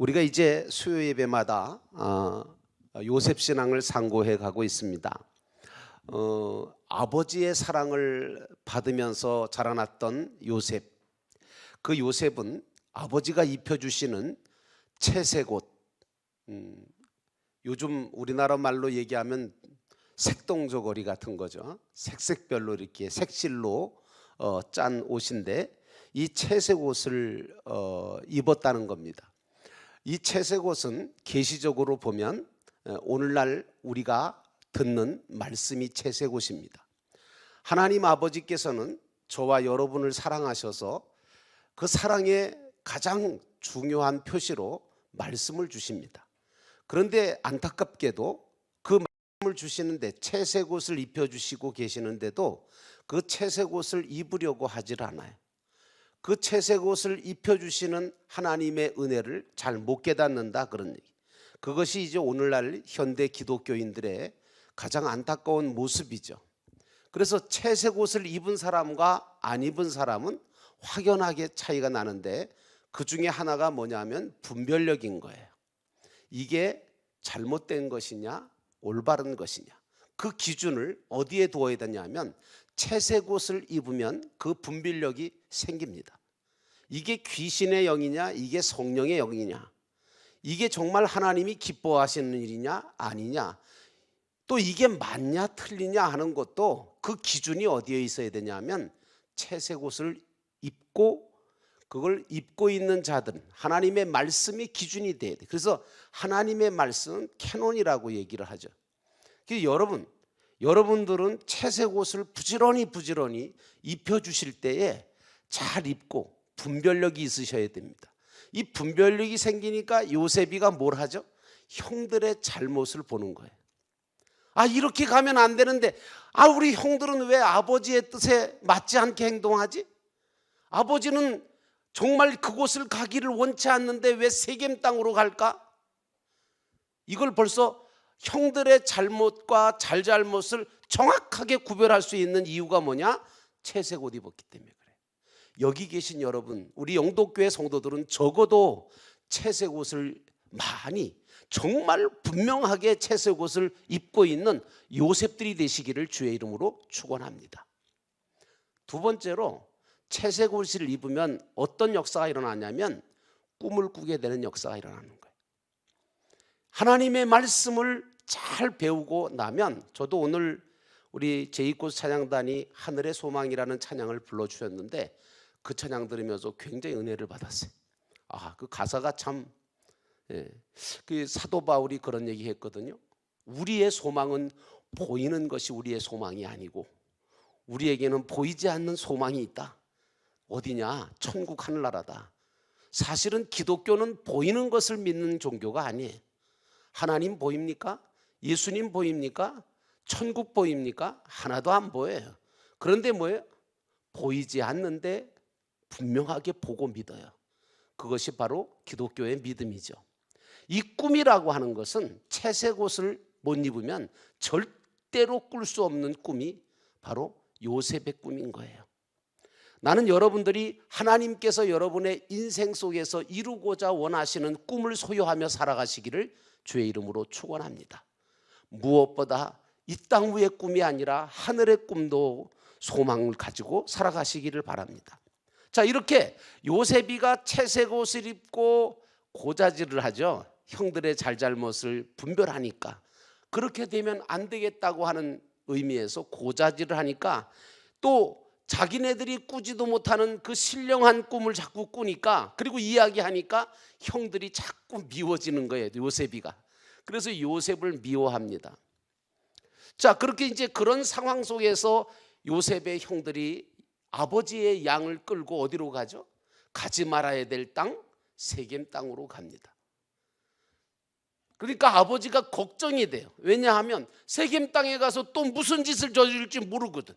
우리가 이제 수요 예배마다 요셉 신앙을 상고해 가고 있습니다. 아버지의 사랑을 받으면서 자라났던 요셉, 그 요셉은 아버지가 입혀주시는 채색옷, 요즘 우리나라 말로 얘기하면 색동저고리 같은 거죠. 색색별로 이렇게 색실로 짠 옷인데, 이 채색옷을 입었다는 겁니다. 이 채색옷은 계시적으로 보면 오늘날 우리가 듣는 말씀이 채색옷입니다. 하나님 아버지께서는 저와 여러분을 사랑하셔서 그 사랑의 가장 중요한 표시로 말씀을 주십니다. 그런데 안타깝게도 그 말씀을 주시는데 채색옷을 입혀주시고 계시는데도 그 채색옷을 입으려고 하질 않아요. 그 채색옷을 입혀주시는 하나님의 은혜를 잘 못 깨닫는다, 그런 얘기. 그것이 이제 오늘날 현대 기독교인들의 가장 안타까운 모습이죠. 그래서 채색옷을 입은 사람과 안 입은 사람은 확연하게 차이가 나는데, 그 중에 하나가 뭐냐면 분별력인 거예요. 이게 잘못된 것이냐 올바른 것이냐, 그 기준을 어디에 두어야 되냐면 채색옷을 입으면 그 분별력이 생깁니다. 이게 귀신의 영이냐 이게 성령의 영이냐, 이게 정말 하나님이 기뻐하시는 일이냐 아니냐, 또 이게 맞냐 틀리냐 하는 것도 그 기준이 어디에 있어야 되냐면 채색옷을 입고 그걸 입고 있는 자들은 하나님의 말씀이 기준이 돼야 돼. 그래서 하나님의 말씀은 캐논이라고 얘기를 하죠. 그래서 여러분들은 채색옷을 부지런히 입혀주실 때에 잘 입고 분별력이 있으셔야 됩니다. 이 분별력이 생기니까 요셉이가 뭘 하죠? 형들의 잘못을 보는 거예요. 이렇게 가면 안 되는데, 우리 형들은 왜 아버지의 뜻에 맞지 않게 행동하지? 아버지는 정말 그곳을 가기를 원치 않는데 왜 세겜 땅으로 갈까? 이걸 벌써 형들의 잘못과 잘잘못을 정확하게 구별할 수 있는 이유가 뭐냐? 채색옷 입었기 때문에 그래요. 여기 계신 여러분, 우리 영도교회 성도들은 적어도 채색옷을 많이, 정말 분명하게 채색옷을 입고 있는 요셉들이 되시기를 주의 이름으로 축원합니다. 두 번째로, 채색옷을 입으면 어떤 역사가 일어나냐면 꿈을 꾸게 되는 역사가 일어나는 거예요. 하나님의 말씀을 잘 배우고 나면, 저도 오늘 우리 제2코스 찬양단이 하늘의 소망이라는 찬양을 불러주셨는데 그 찬양 들으면서 굉장히 은혜를 받았어요. 그 가사가 참, 그 사도 바울이 그런 얘기 했거든요. 우리의 소망은 보이는 것이 우리의 소망이 아니고 우리에게는 보이지 않는 소망이 있다. 어디냐? 천국 하늘나라다. 사실은 기독교는 보이는 것을 믿는 종교가 아니에요. 하나님 보입니까? 예수님 보입니까? 천국 보입니까? 하나도 안 보여요. 그런데 뭐예요? 보이지 않는데 분명하게 보고 믿어요. 그것이 바로 기독교의 믿음이죠. 이 꿈이라고 하는 것은 채색옷을 못 입으면 절대로 꿀 수 없는 꿈이 바로 요셉의 꿈인 거예요. 나는 여러분들이 하나님께서 여러분의 인생 속에서 이루고자 원하시는 꿈을 소유하며 살아가시기를 주의 이름으로 축원합니다. 무엇보다 이 땅 위의 꿈이 아니라 하늘의 꿈도 소망을 가지고 살아가시기를 바랍니다. 자, 이렇게 요셉이가 채색옷을 입고 고자질을 하죠. 형들의 잘잘못을 분별하니까. 그렇게 되면 안 되겠다고 하는 의미에서 고자질을 하니까, 또 자기네들이 꾸지도 못하는 그 신령한 꿈을 자꾸 꾸니까, 그리고 이야기하니까 형들이 자꾸 미워지는 거예요, 요셉이가. 그래서 요셉을 미워합니다. 자, 그렇게 이제 그런 상황 속에서 요셉의 형들이 아버지의 양을 끌고 어디로 가죠? 가지 말아야 될 땅, 세겜 땅으로 갑니다. 그러니까 아버지가 걱정이 돼요. 왜냐하면 세겜 땅에 가서 또 무슨 짓을 저질지 모르거든.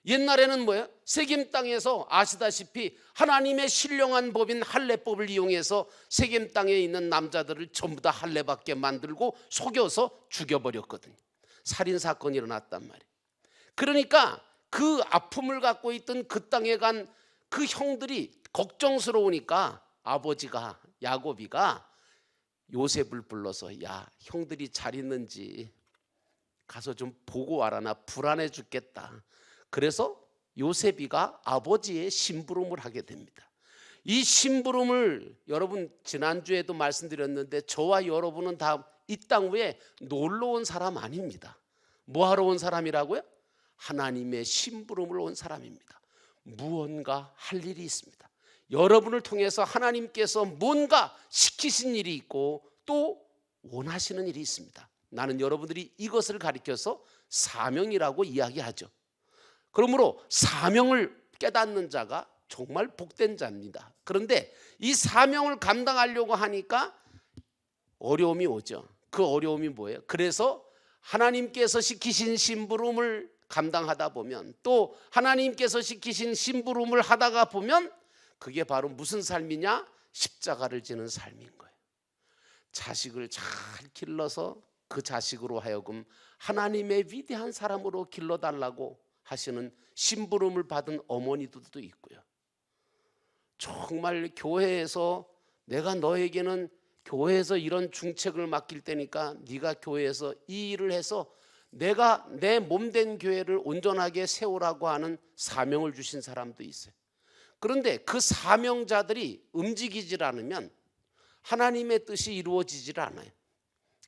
옛날에는 뭐예요? 세겜 땅에서 아시다시피 하나님의 신령한 법인 할례법을 이용해서 세겜 땅에 있는 남자들을 전부 다 할례받게 만들고 속여서 죽여버렸거든요. 살인사건이 일어났단 말이에요. 그러니까 그 아픔을 갖고 있던 그 땅에 간 그 형들이 걱정스러우니까 아버지가, 야곱이가 요셉을 불러서 야, 형들이 잘 있는지 가서 좀 보고 와라. 나 불안해 죽겠다. 그래서 요셉이가 아버지의 심부름을 하게 됩니다. 이 심부름을 여러분 지난주에도 말씀드렸는데 저와 여러분은 다 이 땅 위에 놀러 온 사람 아닙니다. 뭐 하러 온 사람이라고요? 하나님의 심부름을 온 사람입니다. 무언가 할 일이 있습니다. 여러분을 통해서 하나님께서 뭔가 시키신 일이 있고 또 원하시는 일이 있습니다. 나는 여러분들이 이것을 가리켜서 사명이라고 이야기하죠. 그러므로 사명을 깨닫는 자가 정말 복된 자입니다. 그런데 이 사명을 감당하려고 하니까 어려움이 오죠. 그 어려움이 뭐예요? 그래서 하나님께서 시키신 심부름을 감당하다 보면 또 하나님께서 시키신 심부름을 하다가 보면 그게 바로 무슨 삶이냐? 십자가를 지는 삶인 거예요. 자식을 잘 길러서 그 자식으로 하여금 하나님의 위대한 사람으로 길러달라고 하시는 심부름을 받은 어머니들도 있고요. 정말 교회에서 내가 너에게는 교회에서 이런 중책을 맡길 테니까 네가 교회에서 이 일을 해서 내가 내 몸된 교회를 온전하게 세우라고 하는 사명을 주신 사람도 있어요. 그런데 그 사명자들이 움직이질 않으면 하나님의 뜻이 이루어지질 않아요.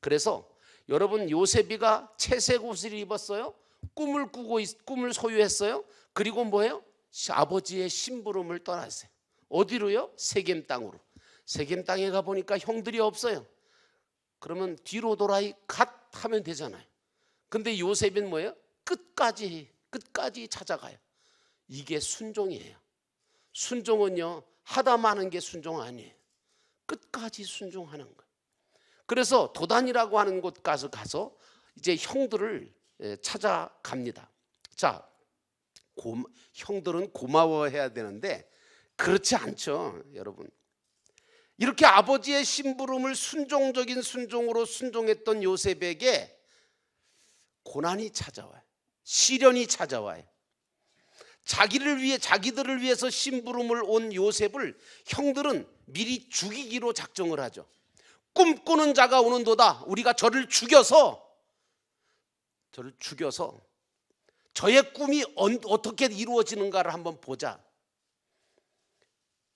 그래서 여러분 요셉이가 채색 옷을 입었어요. 꿈을 꾸고 꿈을 소유했어요. 그리고 뭐예요? 아버지의 심부름을 떠났어요. 어디로요? 세겜 땅으로. 세겜 땅에 가보니까 형들이 없어요. 그러면 뒤로 돌아 갓 하면 되잖아요. 근데 요셉은 뭐예요? 끝까지 찾아가요. 이게 순종이에요. 순종은요 하다 마는 게 순종 아니에요. 끝까지 순종하는 거예요. 그래서 도단이라고 하는 곳 가서 이제 형들을 찾아갑니다. 자, 형들은 고마워해야 되는데 그렇지 않죠, 여러분. 이렇게 아버지의 심부름을 순종적인 순종으로 순종했던 요셉에게 고난이 찾아와요. 시련이 찾아와요. 자기들을 위해서 심부름을 온 요셉을 형들은 미리 죽이기로 작정을 하죠. 꿈꾸는 자가 오는도다. 우리가 저를 죽여서 저의 꿈이 어떻게 이루어지는가를 한번 보자.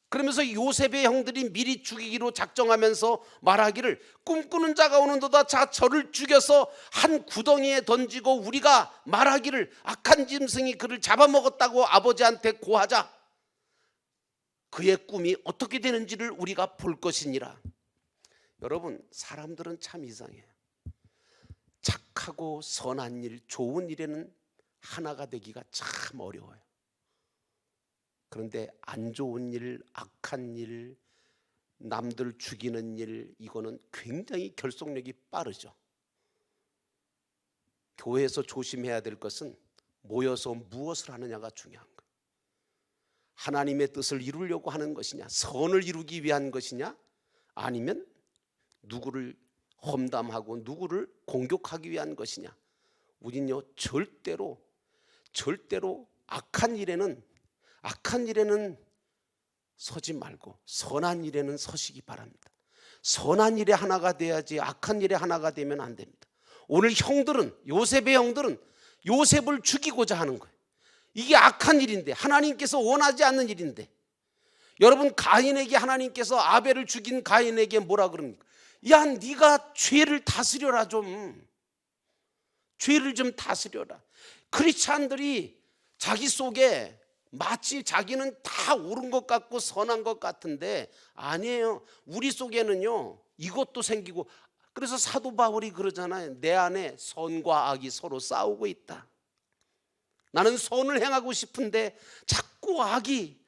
그러면서 요셉의 형들이 미리 죽이기로 작정하면서 말하기를 꿈꾸는 자가 오는도다. 자, 저를 죽여서 한 구덩이에 던지고 우리가 말하기를 악한 짐승이 그를 잡아먹었다고 아버지한테 고하자. 그의 꿈이 어떻게 되는지를 우리가 볼 것이니라. 여러분, 사람들은 참 이상해요. 착하고 선한 일, 좋은 일에는 하나가 되기가 참 어려워요. 그런데 안 좋은 일, 악한 일, 남들 죽이는 일, 이거는 굉장히 결속력이 빠르죠. 교회에서 조심해야 될 것은 모여서 무엇을 하느냐가 중요한 거예요. 하나님의 뜻을 이루려고 하는 것이냐, 선을 이루기 위한 것이냐, 아니면 누구를 험담하고 누구를 공격하기 위한 것이냐. 우리는요 절대로 악한 일에는 서지 말고 선한 일에는 서시기 바랍니다. 선한 일에 하나가 돼야지 악한 일에 하나가 되면 안 됩니다. 오늘 요셉의 형들은 요셉을 죽이고자 하는 거예요. 이게 악한 일인데, 하나님께서 원하지 않는 일인데, 여러분 가인에게 하나님께서 아벨을 죽인 가인에게 뭐라 그럽니까? 야, 네가 죄를 다스려라. 죄를 좀 다스려라. 크리스찬들이 자기 속에 마치 자기는 다 옳은 것 같고 선한 것 같은데 아니에요. 우리 속에는요 이것도 생기고, 그래서 사도 바울이 그러잖아요. 내 안에 선과 악이 서로 싸우고 있다. 나는 선을 행하고 싶은데 자꾸 악이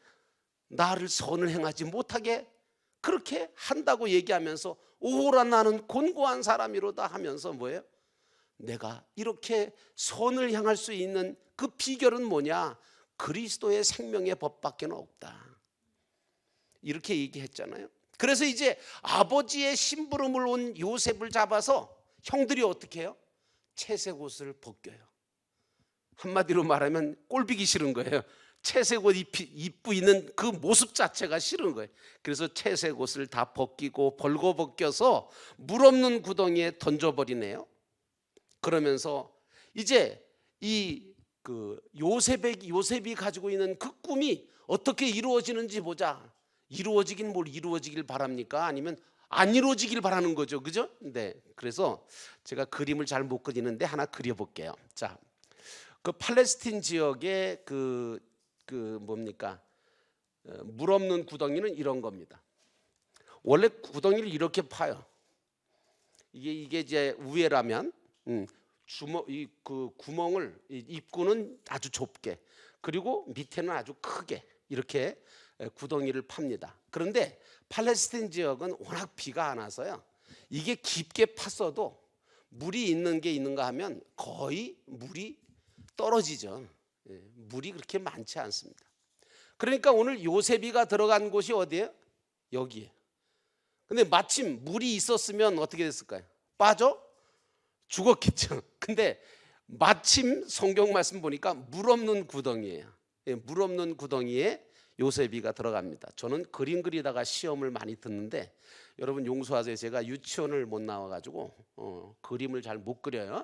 나를 선을 행하지 못하게 그렇게 한다고 얘기하면서 오라 나는 곤고한 사람이로다 하면서 뭐예요? 내가 이렇게 선을 향할 수 있는 그 비결은 뭐냐? 그리스도의 생명의 법밖에 없다. 이렇게 얘기했잖아요. 그래서 이제 아버지의 심부름을 온 요셉을 잡아서 형들이 어떻게 해요? 채색 옷을 벗겨요. 한마디로 말하면 꼴보기 싫은 거예요. 채색 옷 입고 있는 그 모습 자체가 싫은 거예요. 그래서 채색 옷을 다 벗기고 벌거벗겨서 물 없는 구덩이에 던져버리네요. 그러면서 이제 요셉이 가지고 있는 그 꿈이 어떻게 이루어지는지 보자. 이루어지긴 뭘 이루어지길 바랍니까? 아니면 안 이루어지길 바라는 거죠, 그죠? 네. 그래서 제가 그림을 잘 못 그리는데 하나 그려볼게요. 자, 그 팔레스틴 지역의 뭡니까? 물 없는 구덩이는 이런 겁니다. 원래 구덩이를 이렇게 파요. 이게 이제 우회라면 그 구멍을 입구는 아주 좁게, 그리고 밑에는 아주 크게 이렇게 구덩이를 팝니다. 그런데 팔레스틴 지역은 워낙 비가 안 와서요, 이게 깊게 팠어도 물이 있는 게 있는가 하면 거의 물이 떨어지죠. 물이 그렇게 많지 않습니다. 그러니까 오늘 요셉이가 들어간 곳이 어디예요? 여기에. 근데 마침 물이 있었으면 어떻게 됐을까요? 빠져 죽었겠죠. 근데 마침 성경 말씀 보니까 물 없는 구덩이에요. 물 없는 구덩이에 요셉이가 들어갑니다. 저는 그림 그리다가 시험을 많이 듣는데 여러분 용서하세요. 제가 유치원을 못 나와가지고 그림을 잘 못 그려요.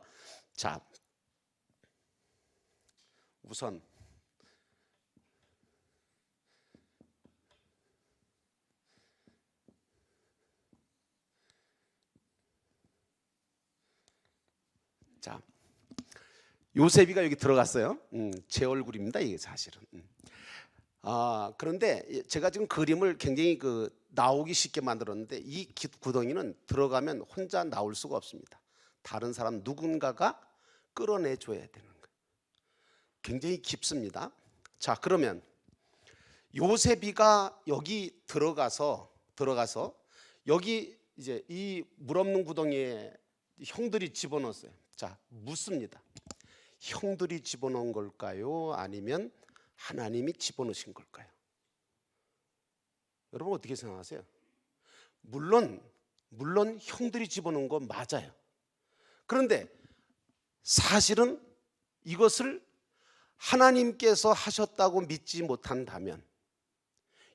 자, 우선 자, 요셉이가 여기 들어갔어요. 제 얼굴입니다, 이게 사실은. 그런데 제가 지금 그림을 굉장히 나오기 쉽게 만들었는데 이 구덩이는 들어가면 혼자 나올 수가 없습니다. 다른 사람 누군가가 끌어내 줘야 되는 거예요. 굉장히 깊습니다. 자, 그러면 요셉이가 여기 들어가서 여기 이제 이 물 없는 구덩이에 형들이 집어넣었어요. 자, 묻습니다. 형들이 집어넣은 걸까요? 아니면 하나님이 집어넣으신 걸까요? 여러분 어떻게 생각하세요? 물론 형들이 집어넣은 건 맞아요. 그런데 사실은 이것을 하나님께서 하셨다고 믿지 못한다면,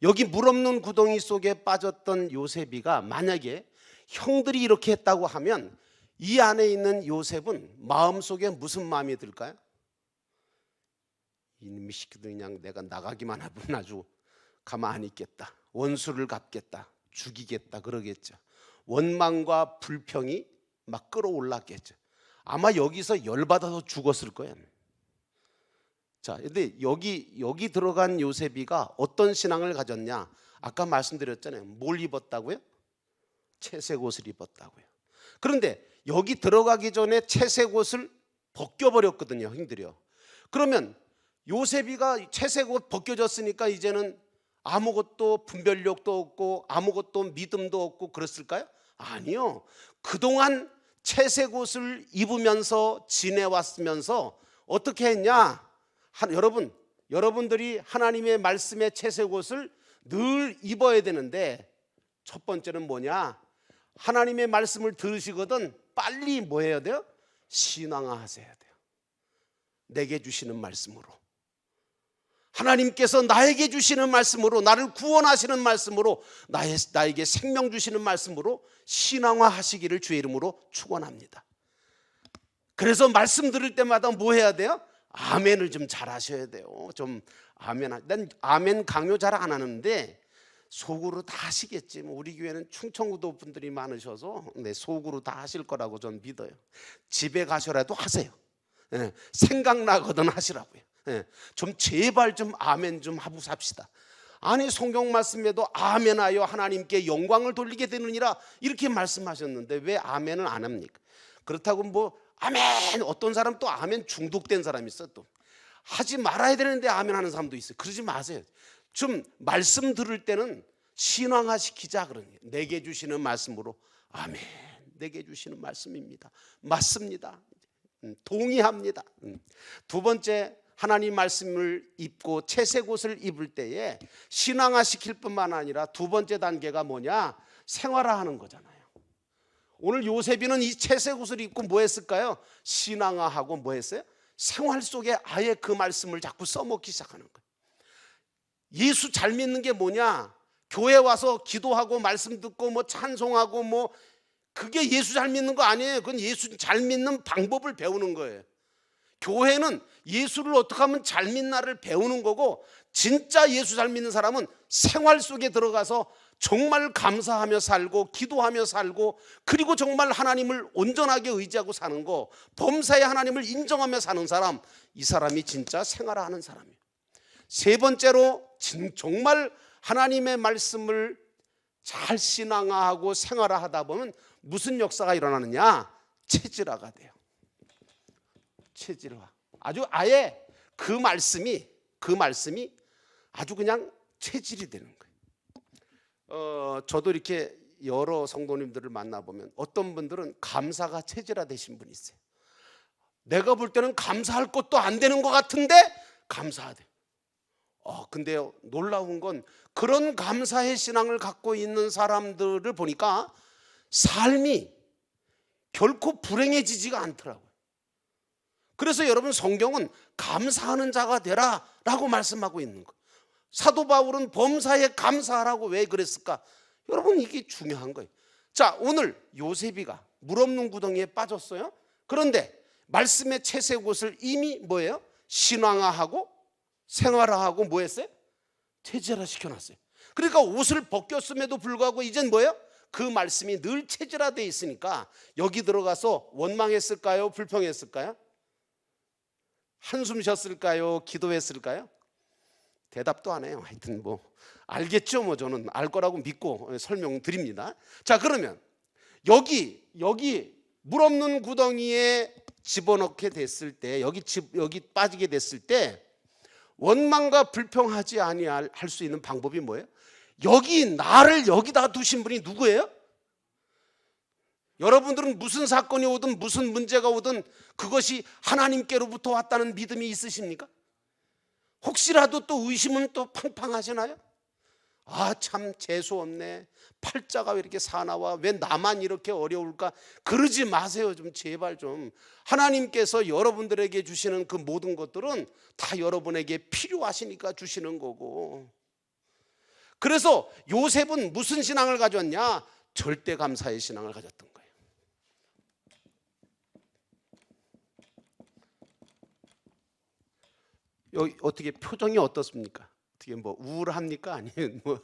여기 물 없는 구덩이 속에 빠졌던 요셉이가 만약에 형들이 이렇게 했다고 하면 이 안에 있는 요셉은 마음속에 무슨 마음이 들까요? 이놈의 새끼들 그냥 내가 나가기만 하면 아주 가만히 있겠다, 원수를 갚겠다, 죽이겠다 그러겠죠. 원망과 불평이 막 끌어올랐겠죠. 아마 여기서 열받아서 죽었을 거예요. 자, 근데 여기 들어간 요셉이가 어떤 신앙을 가졌냐? 아까 말씀드렸잖아요. 뭘 입었다고요? 채색 옷을 입었다고요. 그런데 여기 들어가기 전에 채색 옷을 벗겨버렸거든요, 형들이요. 그러면 요셉이가 채색 옷 벗겨졌으니까 이제는 아무것도 분별력도 없고 아무것도 믿음도 없고 그랬을까요? 아니요. 그동안 채색 옷을 입으면서 지내왔으면서 어떻게 했냐? 여러분들이 하나님의 말씀의 채색 옷을 늘 입어야 되는데 첫 번째는 뭐냐? 하나님의 말씀을 들으시거든 빨리 뭐 해야 돼요? 신앙화하셔야 돼요. 내게 주시는 말씀으로, 하나님께서 나에게 주시는 말씀으로, 나를 구원하시는 말씀으로, 나에게 생명 주시는 말씀으로 신앙화하시기를 주의 이름으로 축원합니다. 그래서 말씀 들을 때마다 뭐 해야 돼요? 아멘을 좀 잘 하셔야 돼요. 좀 난 아멘 강요 잘 안 하는데 속으로 다 하시겠지. 우리 교회는 충청도 분들이 많으셔서 속으로 다 하실 거라고 전 믿어요. 집에 가셔라도 하세요. 생각나거든 하시라고요. 좀 제발 좀 아멘 좀 하고 삽시다. 아니 성경 말씀에도 아멘하여 하나님께 영광을 돌리게 되느니라 이렇게 말씀하셨는데 왜 아멘을 안 합니까? 그렇다고 뭐 아멘, 어떤 사람 또 아멘 중독된 사람이 있어. 또 하지 말아야 되는데 아멘 하는 사람도 있어요. 그러지 마세요. 좀 말씀 들을 때는 신앙화시키자. 그러니 내게 주시는 말씀으로 아멘, 내게 주시는 말씀입니다, 맞습니다, 동의합니다. 두 번째, 하나님 말씀을 입고 채색 옷을 입을 때에 신앙화시킬 뿐만 아니라 두 번째 단계가 뭐냐? 생활화하는 거잖아요. 오늘 요셉이는 이 채색 옷을 입고 뭐 했을까요? 신앙화하고 뭐 했어요? 생활 속에 아예 그 말씀을 자꾸 써먹기 시작하는 거예요. 예수 잘 믿는 게 뭐냐? 교회 와서 기도하고 말씀 듣고 뭐 찬송하고 뭐 그게 예수 잘 믿는 거 아니에요. 그건 예수 잘 믿는 방법을 배우는 거예요. 교회는 예수를 어떻게 하면 잘 믿나를 배우는 거고, 진짜 예수 잘 믿는 사람은 생활 속에 들어가서 정말 감사하며 살고 기도하며 살고, 그리고 정말 하나님을 온전하게 의지하고 사는 거, 범사에 하나님을 인정하며 사는 사람, 이 사람이 진짜 생활하는 사람이에요. 세 번째로 정말 하나님의 말씀을 잘 신앙화하고 생활화하다 보면 무슨 역사가 일어나느냐? 체질화가 돼요. 체질화. 아주 아예 그 말씀이 아주 그냥 체질이 되는 거예요. 저도 이렇게 여러 성도님들을 만나보면 어떤 분들은 감사가 체질화 되신 분이 있어요. 내가 볼 때는 감사할 것도 안 되는 것 같은데 감사하대. 근데요, 놀라운 건 그런 감사의 신앙을 갖고 있는 사람들을 보니까 삶이 결코 불행해지지가 않더라고요. 그래서 여러분, 성경은 감사하는 자가 되라 라고 말씀하고 있는 거예요. 사도 바울은 범사에 감사하라고 왜 그랬을까? 여러분, 이게 중요한 거예요. 자, 오늘 요셉이가 물 없는 구덩이에 빠졌어요. 그런데 말씀의 채색옷을 이미 뭐예요? 신앙화하고 생활화하고 뭐 했어요? 체질화 시켜놨어요. 그러니까 옷을 벗겼음에도 불구하고 이젠 뭐예요? 그 말씀이 늘 체질화되어 있으니까 여기 들어가서 원망했을까요? 불평했을까요? 한숨 쉬었을까요? 기도했을까요? 대답도 안 해요. 하여튼 뭐 알겠죠. 뭐 저는 알 거라고 믿고 설명드립니다. 자, 그러면 여기 물 없는 구덩이에 집어넣게 됐을 때, 여기 빠지게 됐을 때 원망과 불평하지 아니할 수 있는 방법이 뭐예요? 나를 여기다 두신 분이 누구예요? 여러분들은 무슨 사건이 오든 무슨 문제가 오든 그것이 하나님께로부터 왔다는 믿음이 있으십니까? 혹시라도 또 의심은 또 팡팡하시나요? 참 재수없네, 팔자가 왜 이렇게 사나워, 왜 나만 이렇게 어려울까? 그러지 마세요. 좀 제발 좀. 하나님께서 여러분들에게 주시는 그 모든 것들은 다 여러분에게 필요하시니까 주시는 거고. 그래서 요셉은 무슨 신앙을 가졌냐? 절대 감사의 신앙을 가졌던 거예요. 여기 어떻게 표정이 어떻습니까? 어떻게 뭐 우울합니까? 아니면 뭐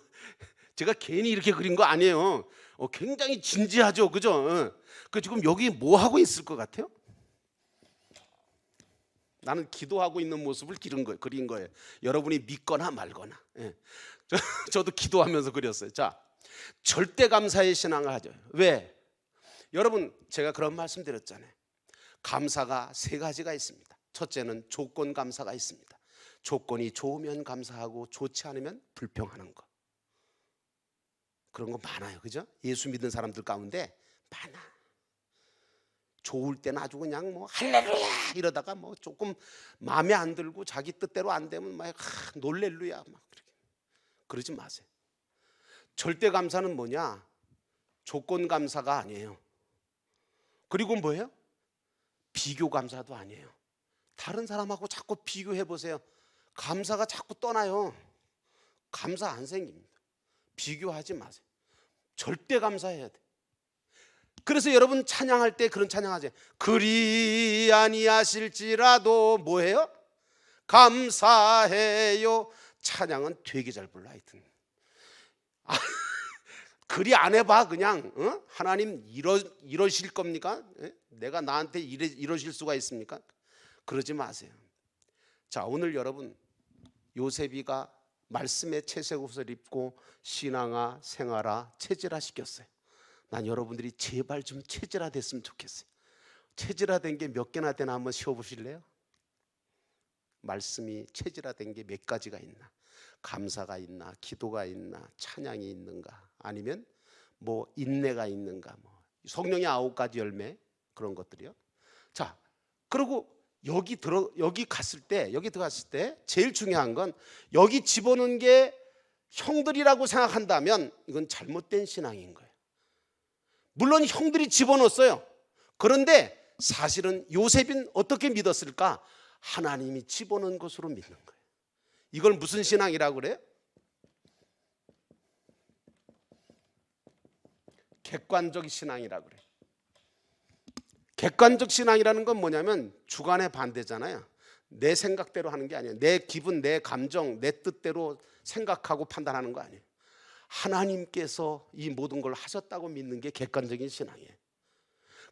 제가 괜히 이렇게 그린 거 아니에요. 굉장히 진지하죠, 그죠? 그 지금 여기 뭐 하고 있을 것 같아요? 나는 기도하고 있는 모습을 그린 거예요. 여러분이 믿거나 말거나. 저도 기도하면서 그렸어요. 자, 절대 감사의 신앙을 하죠. 왜? 여러분, 제가 그런 말씀 드렸잖아요. 감사가 세 가지가 있습니다. 첫째는 조건 감사가 있습니다. 조건이 좋으면 감사하고 좋지 않으면 불평하는 거. 그런 거 많아요, 그죠? 예수 믿는 사람들 가운데 많아. 좋을 때는 아주 그냥 뭐 할렐루야 이러다가 뭐 조금 마음에 안 들고 자기 뜻대로 안 되면 막 놀렐루야 막 그러지 마세요. 절대 감사는 뭐냐? 조건 감사가 아니에요. 그리고 뭐예요? 비교 감사도 아니에요. 다른 사람하고 자꾸 비교해 보세요. 감사가 자꾸 떠나요. 감사 안 생깁니다. 비교하지 마세요. 절대 감사해야 돼. 그래서 여러분 찬양할 때 그런 찬양하세요. 그리 아니하실지라도 뭐해요? 감사해요. 찬양은 되게 잘 불러. 하여튼 그리 안 해봐 그냥. 하나님 이러실 겁니까? 내가 나한테 이러실 수가 있습니까? 그러지 마세요. 자, 오늘 여러분, 요셉이가 말씀의 채색옷을 입고 신앙화, 생활화, 체질화 시켰어요. 난 여러분들이 제발 좀 체질화 됐으면 좋겠어요. 체질화된 게 몇 개나 되나 한번 쉬어보실래요? 말씀이 체질화된 게 몇 가지가 있나? 감사가 있나? 기도가 있나? 찬양이 있는가? 아니면 뭐 인내가 있는가? 뭐 성령의 9가지 열매, 그런 것들이요. 자, 그리고 여기 들어갔을 때 제일 중요한 건 여기 집어넣은 게 형들이라고 생각한다면 이건 잘못된 신앙인 거예요. 물론 형들이 집어넣었어요. 그런데 사실은 요셉은 어떻게 믿었을까? 하나님이 집어넣은 것으로 믿는 거예요. 이걸 무슨 신앙이라고 그래요? 객관적 신앙이라고 그래요. 객관적 신앙이라는 건 뭐냐면 주관의 반대잖아요. 내 생각대로 하는 게 아니에요. 내 기분, 내 감정, 내 뜻대로 생각하고 판단하는 거 아니에요. 하나님께서 이 모든 걸 하셨다고 믿는 게 객관적인 신앙이에요.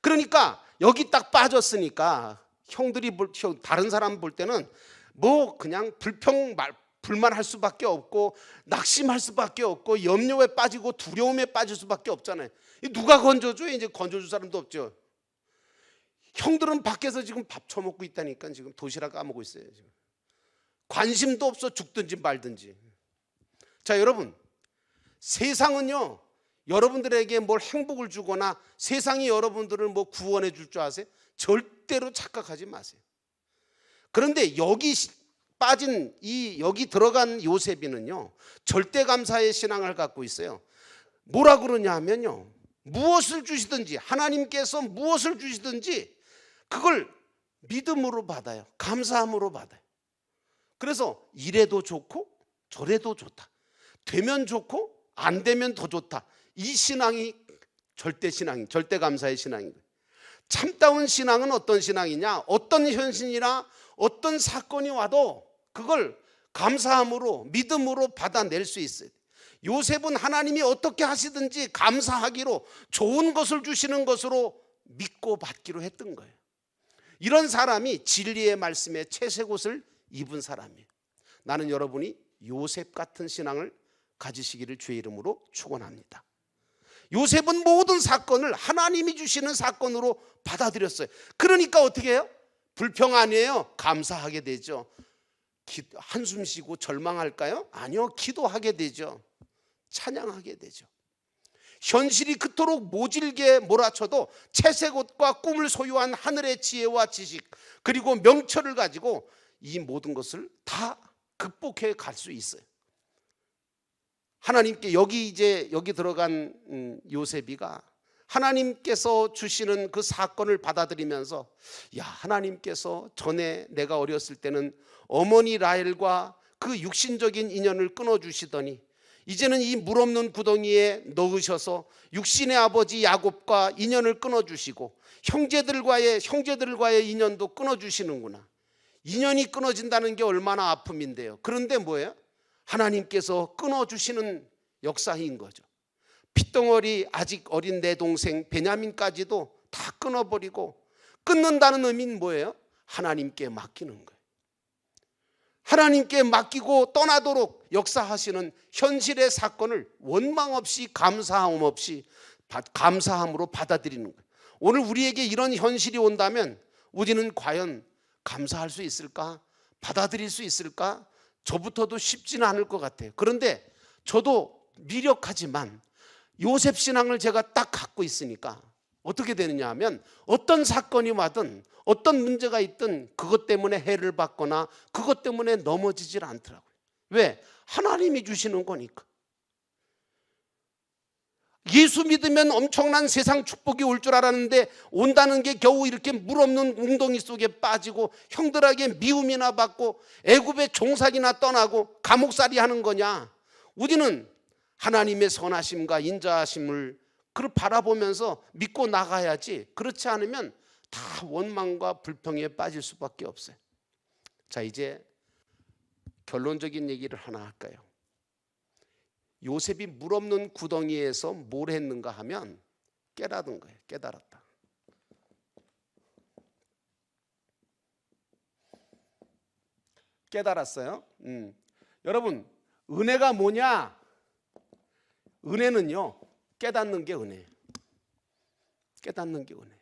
그러니까 여기 딱 빠졌으니까 형들이 다른 사람 볼 때는 뭐 그냥 불만할 수밖에 없고 낙심할 수밖에 없고 염려에 빠지고 두려움에 빠질 수밖에 없잖아요. 누가 건져줘요? 이제 건져줄 사람도 없죠. 형들은 밖에서 지금 밥 처먹고 있다니까. 지금 도시락 까먹고 있어요. 지금 관심도 없어. 죽든지 말든지. 자, 여러분, 세상은요 여러분들에게 뭘 행복을 주거나 세상이 여러분들을 뭐 구원해 줄 줄 아세요? 절대로 착각하지 마세요. 그런데 여기 빠진 여기 들어간 요셉이는요 절대 감사의 신앙을 갖고 있어요. 뭐라 그러냐 하면요, 무엇을 주시든지, 하나님께서 무엇을 주시든지 그걸 믿음으로 받아요. 감사함으로 받아요. 그래서 이래도 좋고 저래도 좋다, 되면 좋고 안 되면 더 좋다, 이 신앙이 절대 신앙이, 절대 감사의 신앙인 거예요. 참다운 신앙은 어떤 신앙이냐? 어떤 현실이나 어떤 사건이 와도 그걸 감사함으로, 믿음으로 받아낼 수 있어요. 요셉은 하나님이 어떻게 하시든지 감사하기로, 좋은 것을 주시는 것으로 믿고 받기로 했던 거예요. 이런 사람이 진리의 말씀에 채색옷을 입은 사람이에요. 나는 여러분이 요셉 같은 신앙을 가지시기를 주의 이름으로 축원합니다. 요셉은 모든 사건을 하나님이 주시는 사건으로 받아들였어요. 그러니까 어떻게 해요? 불평 아니에요. 감사하게 되죠. 한숨 쉬고 절망할까요? 아니요, 기도하게 되죠. 찬양하게 되죠. 현실이 그토록 모질게 몰아쳐도 채색옷과 꿈을 소유한 하늘의 지혜와 지식, 그리고 명철을 가지고 이 모든 것을 다 극복해 갈 수 있어요. 하나님께 여기 들어간 요셉이가 하나님께서 주시는 그 사건을 받아들이면서, 야, 하나님께서 전에 내가 어렸을 때는 어머니 라헬과 그 육신적인 인연을 끊어주시더니 이제는 이 물 없는 구덩이에 넣으셔서 육신의 아버지 야곱과 인연을 끊어주시고 형제들과의 인연도 끊어주시는구나. 인연이 끊어진다는 게 얼마나 아픔인데요. 그런데 뭐예요? 하나님께서 끊어주시는 역사인 거죠. 핏덩어리 아직 어린 내 동생 베냐민까지도 다 끊어버리고, 끊는다는 의미는 뭐예요? 하나님께 맡기는 거예요. 하나님께 맡기고 떠나도록 역사하시는 현실의 사건을 원망 없이, 감사함으로 받아들이는 거예요. 오늘 우리에게 이런 현실이 온다면 우리는 과연 감사할 수 있을까? 받아들일 수 있을까? 저부터도 쉽지는 않을 것 같아요. 그런데 저도 미력하지만 요셉 신앙을 제가 딱 갖고 있으니까 어떻게 되느냐 하면, 어떤 사건이 와든 어떤 문제가 있든 그것 때문에 해를 받거나 그것 때문에 넘어지질 않더라고요. 왜? 하나님이 주시는 거니까. 예수 믿으면 엄청난 세상 축복이 올 줄 알았는데 온다는 게 겨우 이렇게 물 없는 웅덩이 속에 빠지고 형들에게 미움이나 받고 애굽의 종살이나 떠나고 감옥살이 하는 거냐? 우리는 하나님의 선하심과 인자하심을 바라보면서 믿고 나가야지, 그렇지 않으면 다 원망과 불평에 빠질 수밖에 없어요. 자, 이제 결론적인 얘기를 하나 할까요? 요셉이 물 없는 구덩이에서 뭘 했는가 하면 깨달은 거예요. 깨달았다. 깨달았어요. 여러분, 은혜가 뭐냐? 은혜는요, 깨닫는 게 은혜예요. 깨닫는 게 은혜.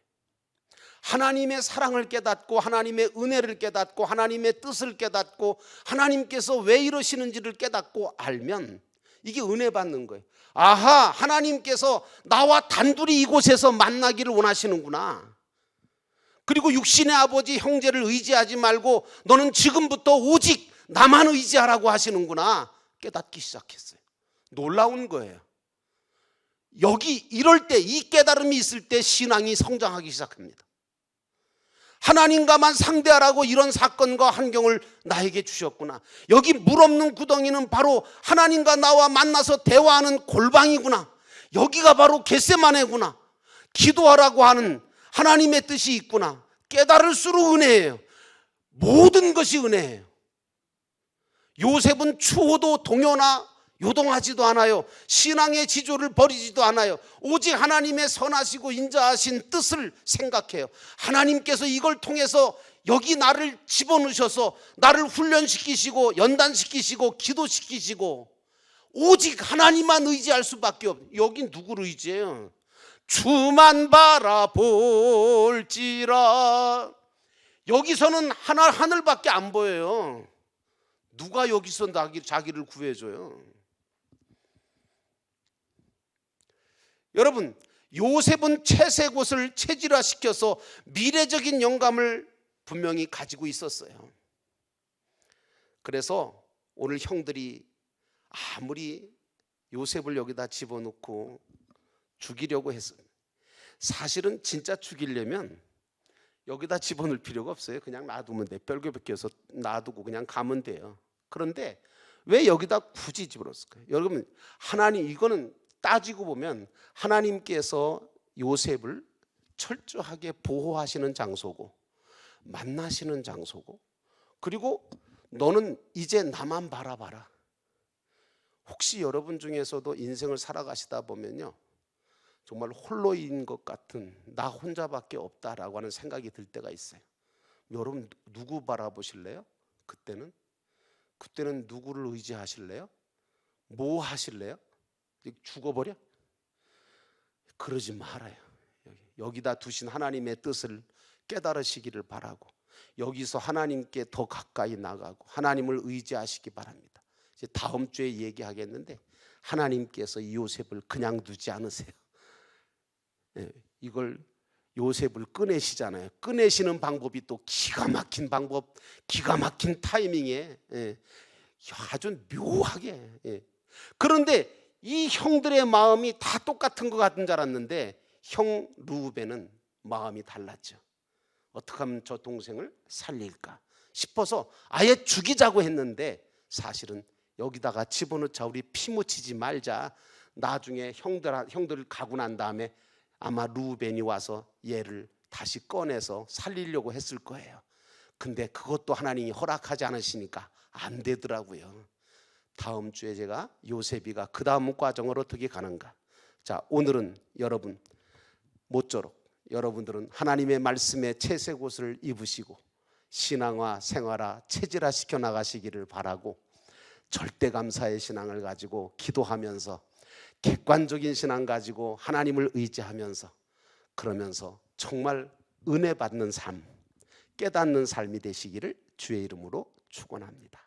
하나님의 사랑을 깨닫고 하나님의 은혜를 깨닫고 하나님의 뜻을 깨닫고 하나님께서 왜 이러시는지를 깨닫고 알면 이게 은혜 받는 거예요. 아하, 하나님께서 나와 단둘이 이곳에서 만나기를 원하시는구나. 그리고 육신의 아버지 형제를 의지하지 말고 너는 지금부터 오직 나만 의지하라고 하시는구나. 깨닫기 시작했어요. 놀라운 거예요. 여기 이럴 때, 이 깨달음이 있을 때 신앙이 성장하기 시작합니다. 하나님과만 상대하라고 이런 사건과 환경을 나에게 주셨구나. 여기 물 없는 구덩이는 바로 하나님과 나와 만나서 대화하는 골방이구나. 여기가 바로 겟세마네구나. 기도하라고 하는 하나님의 뜻이 있구나. 깨달을수록 은혜예요. 모든 것이 은혜예요. 요셉은 추호도 동요나 요동하지도 않아요. 신앙의 지조를 버리지도 않아요. 오직 하나님의 선하시고 인자하신 뜻을 생각해요. 하나님께서 이걸 통해서 여기 나를 집어넣으셔서 나를 훈련시키시고 연단시키시고 기도시키시고 오직 하나님만 의지할 수밖에 없어요. 여긴 누구를 의지해요? 주만 바라볼지라. 여기서는 하늘밖에 안 보여요. 누가 여기서 자기를 구해줘요? 여러분, 요셉은 채색옷을 체질화시켜서 미래적인 영감을 분명히 가지고 있었어요. 그래서 오늘 형들이 아무리 요셉을 여기다 집어넣고 죽이려고 했어요. 사실은 진짜 죽이려면 여기다 집어넣을 필요가 없어요. 그냥 놔두면 돼. 뼈 벗겨서 놔두고 그냥 가면 돼요. 그런데 왜 여기다 굳이 집어넣었을까요? 여러분, 하나님, 이거는 따지고 보면 하나님께서 요셉을 철저하게 보호하시는 장소고 만나시는 장소고, 그리고 너는 이제 나만 바라봐라. 혹시 여러분 중에서도 인생을 살아가시다 보면요, 정말 홀로인 것 같은, 나 혼자밖에 없다라고 하는 생각이 들 때가 있어요. 여러분 누구 바라보실래요? 그때는 누구를 의지하실래요? 뭐 하실래요? 죽어버려? 그러지 말아요. 여기다 두신 하나님의 뜻을 깨달으시기를 바라고, 여기서 하나님께 더 가까이 나가고 하나님을 의지하시기 바랍니다. 이제 다음 주에 얘기하겠는데, 하나님께서 이 요셉을 그냥 두지 않으세요. 이걸 요셉을 꺼내시잖아요. 꺼내시는 방법이 또 기가 막힌 방법, 기가 막힌 타이밍에 아주 묘하게. 그런데 이 형들의 마음이 다 똑같은 것 같은 줄 알았는데 형 루벤은 마음이 달랐죠. 어떻게 하면 저 동생을 살릴까 싶어서 아예 죽이자고 했는데, 사실은 여기다가 집어넣자, 우리 피 묻히지 말자. 나중에 형들 가고 난 다음에 아마 루벤이 와서 얘를 다시 꺼내서 살리려고 했을 거예요. 근데 그것도 하나님이 허락하지 않으시니까 안 되더라고요. 다음 주에 제가 요셉이가 그 다음 과정을 어떻게 가는가. 자, 오늘은 여러분 모쪼록 여러분들은 하나님의 말씀에 채색옷을 입으시고 신앙화, 생활화, 체질화 시켜 나가시기를 바라고, 절대감사의 신앙을 가지고 기도하면서 객관적인 신앙 가지고 하나님을 의지하면서, 그러면서 정말 은혜 받는 삶, 깨닫는 삶이 되시기를 주의 이름으로 축원합니다.